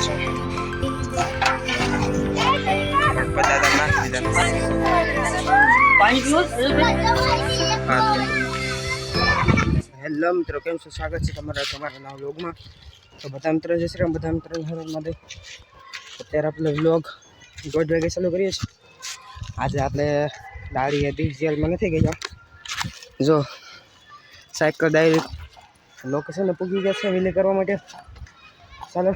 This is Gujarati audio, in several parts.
છે બટાટા નાખી દીધા. હેલો મિત્રો, કેમ છો? સ્વાગત છે તમારા નવા વ્લોગમાં. તો બધા મિત્રો જય શ્રી રામ, બધા મિત્રો માટે અત્યારે આપણે વ્લોગ 1:30 વાગે ચાલુ કરીએ છીએ. આજે આપણે દાડી હતી જેલમાં નથી ગયા. જો સાયકલ ડાયરેક્ટ લોકેશને પૂગી ગયા છે વિલે કરવા માટે. ચાલો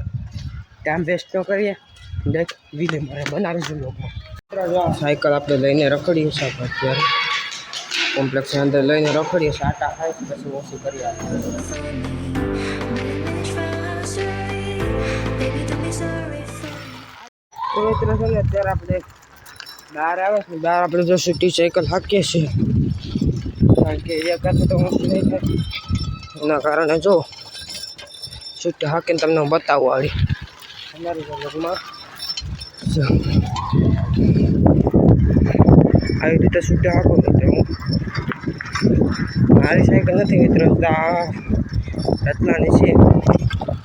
ટાઈમ વેસ્ટ ન કરીએ, ડાયરેક્ટ વિલે મારે બનાવીશું વ્લોગમાં. સાયકલ આપણે લઈને રખડીએ છીએ અત્યારે કોમ્પ્લેક્સની અંદર લઈને રખડીએ છીએ. આટા ખાય પછી ઓછી કરી આપીએ. તો મિત્રો છે ને અત્યારે આપણે બહાર આવે છે, બહાર આપણે જો સિટી સાયકલ હાકીએ છીએ કારણ કે એક હાથે તો ઓછી નહીં થાય. એના કારણે જો સિટી હાકીને તમને હું બતાવું આવી અમારી જગ્યામાં આવી રીતે સિટી હાકું તો હું મારી સાયકલ નથી મિત્રો, રત્નાની છે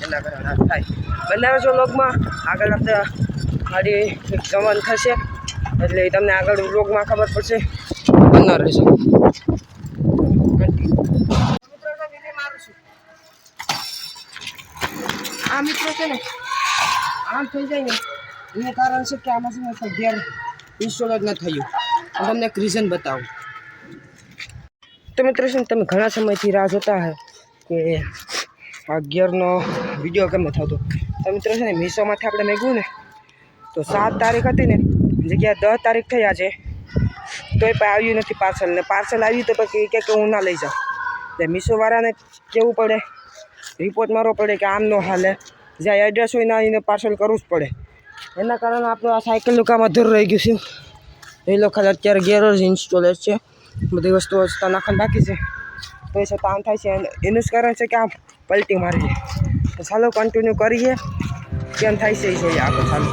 એના કારણે આ થાય. બનાવે છો વ્લોગમાં આગળ આપણે મારી એક જવાન થશે એટલે તમને આગળ વ્લોગમાં ખબર પડશે. બના રહેશે. આ મિત્રો છે ને આમ થઈ જાય ને એનું કારણ છે કે આમાં છે ને ગેર ઇન્સ્ટોલ જ ન થયું. હું તમને એક રીઝન બતાવું. તો મિત્રો છે ને તમે ઘણા સમયથી રાહ જોતા હે કે આ ગિયરનો વિડીયો કેમ થતો. તો મિત્રો છે ને મીશોમાંથી આપણે મેળવ્યું ને તો 7 તારીખ હતી ને જગ્યાએ 10 તારીખ થઈ આજે તોય પણ આવ્યું નથી પાર્સલ. ને પાર્સલ આવ્યું તો પછી કે હું ના લઈ જાઉં. એટલે મીશોવાળાને કહેવું પડે, રિપોર્ટ મારવો પડે કે આમ ન હાલે, જ્યાં એડ્રેસ હોય ના એને પાર્સલ કરવું જ પડે. એના કારણે આપણું આ સાયકલનું કામ અધૂરું રહી ગયું છે. એ લોકો અત્યારે ગેર જ ઇન્સ્ટોલ છે, બધી વસ્તુઓ નાખવાનું બાકી છે તો એ છતાં આમ થાય છે. એનું જ કારણ છે કે આમ પલટી મારી છે. તો ચાલો કન્ટિન્યુ કરીએ કેમ થાય છે એ જોઈએ આપણે. ચાલો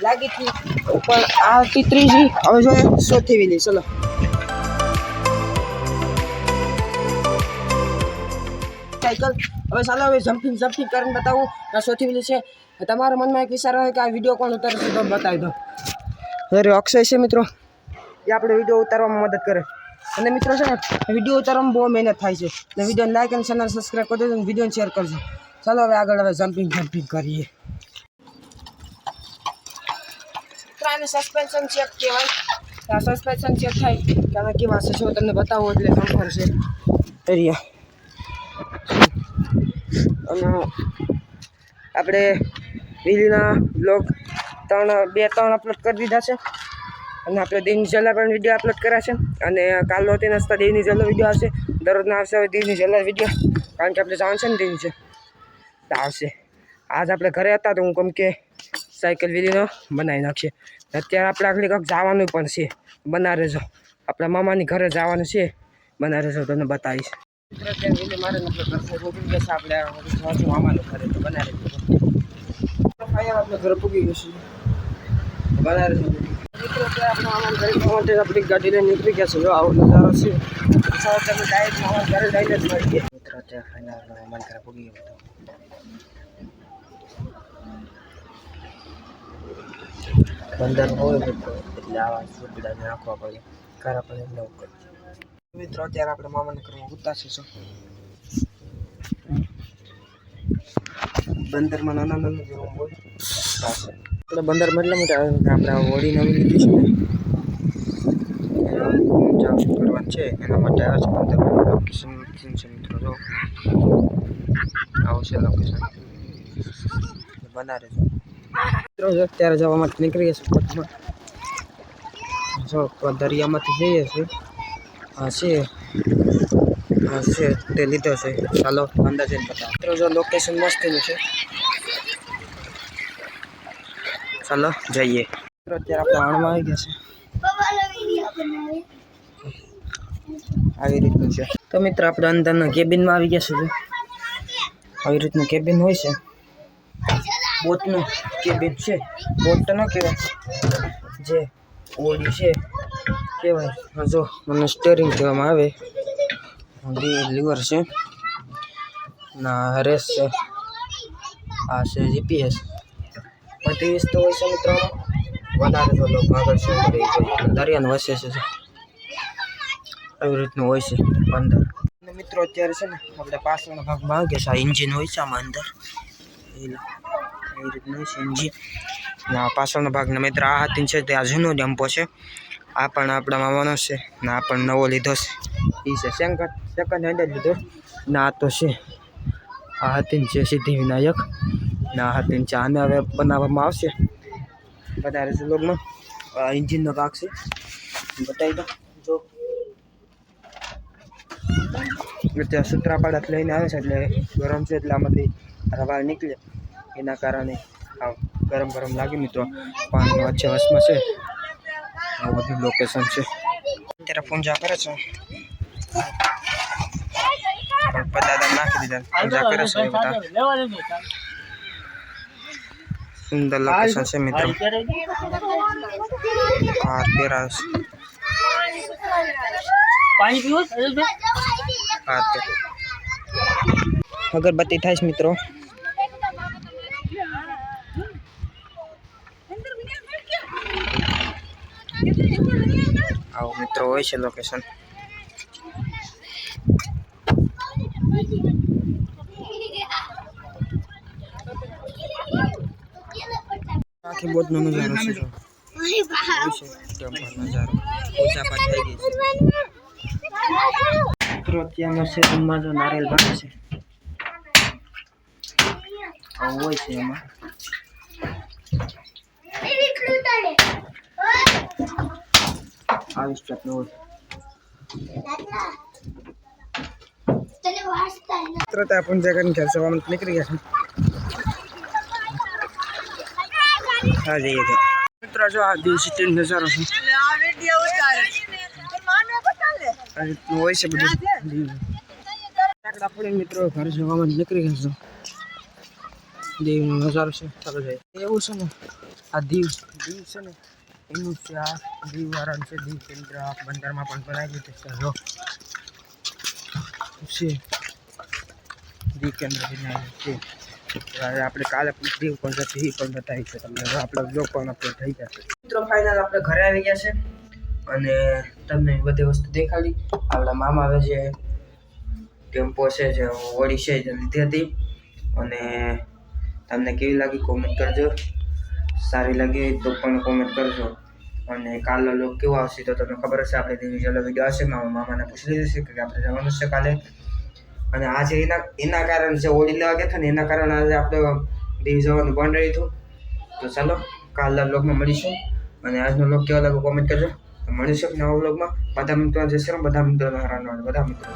લાગી હતી પણ આવતી ત્રીજી હવે જોઈએ ચોથી વિલી. ચલો સાયકલ હવે ચાલો હવે જમ્પિંગ કરીને બતાવું આ ચોથી વિલી છે. તમારા મનમાં એક વિચાર હોય કે આ વિડીયો કોણ ઉતારે છે તો બતાવી દો. અરે અક્ષય છે મિત્રો, એ આપણે વિડીયો ઉતારવામાં મદદ કરે. અને મિત્રો છે ને વિડીયો ઉતારવામાં બહુ મહેનત થાય છે. એટલે વિડીયોને લાઈક અને ચેનલ સબસ્ક્રાઈબ કરી દેજો અને વિડીયોને શેર કરજો. ચાલો હવે આગળ હવે જમ્પિંગ કરીએ. આને સસ્પેન્શન ચેક કહેવાય. આ સસ્પેન્શન ચેક થાય કે આમાં કેવા છે શું તમને બતાવો એટલે કમ્ફર છે એરિયા. અને આપણે વિલીના બ્લોગ 2-3 અપલોડ કરી દીધા છે. અને આપણે દીવની જલા પણ વિડીયો અપલોડ કર્યા છે. અને કાલનો તે નસ્તા દીવની જલા વિડીયો આવશે. દરરોજના આવશે હવે દીવની જલા વિડીયો, કારણ કે આપણે જવાનું છે ને દીવની છે તો આવશે. આજ આપણે ઘરે હતા તો હું કેમ કે સાયકલ વિલીનો બનાવી નાખીએ. અત્યારે આપણે આગળ કંઈક જવાનું પણ છે, બના રહેજો. આપણા મામાની ઘરે જવાનું છે, બના રહેજો તમને બતાવીશ. મારે આપણે મામાનું ઘરે તો બના રહેજો. આપણે ઘરે પૂગી ગયું છે, બના રહેજો. મિત્રો અત્યારે આપણે મામાના ઘરે માટે આપણી ગાડી લઈને નીકળી ગયા છે. જો આવો નજારો છે. તમે ડાયરેક્ટ મામાના ઘરે જઈને જ મળીએ. મિત્રો અત્યારે ફાઇનલ મામાના ઘરે પૂગી ગયો. બંદર હોય મિત્રો એટલે આવા સુવિધા નાખવા પડે, ખરા પડે એટલે એવું કરે. મિત્રો અત્યારે આપણે મામાને ઘરમાં ઉતારશું. બંદરમાં નાના જે રૂમ હોય આપણે બંદરમાં એટલા માટે આપણે હોળી નવી લીધી છે ચાલુ કરવાનું છે એના માટે આવે છે. બંદરમાં લોકેશન છે મિત્રો, જો આવું છે લોકેશન, બના રહેજો. મિત્રો અત્યારે જવા માટે નીકળીએ છીએ. જો દરિયામાંથી જઈએ છીએ. હા છે તે લીધો છે. ચાલો અંદર જઈને બતાવો. મિત્રો જો લોકેશન મસ્તનું છે, ચાલો જઈએ. મિત્રો અત્યારે આપણે આણમાં આવી ગયા છે. આવી રીતનું છે. તો મિત્રો આપણે અંદરના કેબિનમાં આવી ગયા છે. આવી રીતનું કેબિન હોય છે. બોટનું કેબિન છે, બોટ તો ન કહેવાય, જે ઓડી છે કહેવાય. જો મને સ્ટેરિંગ કહેવામાં આવે, લીવર છે ના, રેસ છે, આ છે જીપીએસ. બધી વસ્તુ હોય છે મિત્રો. વધારે તો લોકો આગળ શું કરે દરિયાને વસે છે, એવી રીતનું હોય છે અંદર. અને મિત્રો અત્યારે છે ને આપણે પાછળના ભાગમાં આવી ગયા છે. આ એન્જિન હોય છે આમાં અંદર, એવી રીતનું હોય છે એન્જિન. ના પાછળના ભાગના મિત્ર આ હાથી છે તે આ જૂનો ડમ્પો છે. આ પણ આપણા મામાનો છે ને આ પણ નવો લીધો છે. એ છે સેકન્ડ હેન્ડ જ લીધો. ના આ તો છે આ હાથી છે સિદ્ધિવિનાયક. ના હાથી છે, આને હવે બનાવવામાં આવશે વધારે સુલભમાં. આ એન્જિનનો ભાગ છે, બતાવી દો. જો ત્યાં સૂત્રાપાડા લઈને આવે છે એટલે ગરમ છે, એટલે આમાંથી રવાળ નીકળે, એના કારણે ગરમ ગરમ લાગે મિત્રો. પાણીનો વચ્ચે વસમાં છે, આ બધું લોકેશન છે. અત્યારે પૂંજા કરે છે, દાદા નાખી દીધા, પૂંજા કરે છે એ બધા. સુંદર લોકેશન છે મિત્રો. હાર પહેરાવે છે, અગરબત્તી થાય છે મિત્રો. આવો મિત્રો હોય છે લોકેશન. આખી બોટનો નજારો છે, નજારો પૂજા પાઠ થઈ ગઈ છે મિત્રો. અત્યારનો સેશનમાં જો નારિયેલ ભાગે છે, આવું હોય છે એમાં. આવી સ્ટેપનું હોય મિત્રો. ત્યાં પૂંજા કરીને ઘર સવામાં નીકળી ગયા છે. હા જઈએ મિત્રો. જો આ દિવસે નજારો છે, હોય છે બધું. આપણે મિત્રો ઘર જવામાં નીકળી ગયા છે. દીવનો નજારો છે, ચાલો જાય. એવું છે ને આ દીવ છે ને એનું છે, આ દીવ વાળા છે. દીવ કેન્દ્ર બંદરમાં પણ બનાવી દીધું છે. જો છે દીવ કેન્દ્ર બનાવ્યું છે. આપણે કાલે દીવ પણ જતી એ પણ બતાવી છે તમને. આપણા બ્લોગ પણ અપલોડ થઈ જશે મિત્રો. ફાઇનલ આપણે ઘરે આવી ગયા છે અને તમને બધી વસ્તુ દેખાડી. આપણા મામા આવે જે ટેમ્પો છે, જે ઓડી છે, જે લીધી હતી. અને તમને કેવી લાગી કોમેન્ટ કરજો. સારી લાગી તો પણ કોમેન્ટ કરજો. અને કાલનો લોક કેવો આવશે તો તમને ખબર હશે. આપણે વિડીયો હશે, મામાને પૂછી લીધું છે કે આપણે જવાનું છે કાલે. અને આજે એના કારણે જે ઓડી લેવા ગયા હતા ને એના કારણે આજે આપણે દીવ જવાનું બંધ રહ્યું હતું. તો ચાલો કાલના બ્લોગમાં મળીશું. અને આજનો બ્લોગ કેવો લાગ્યો કોમેન્ટ કરજો. મળીશું નવા બ્લોગમાં. બધા મિત્રો જશે, બધા મિત્રો બધા મિત્રો.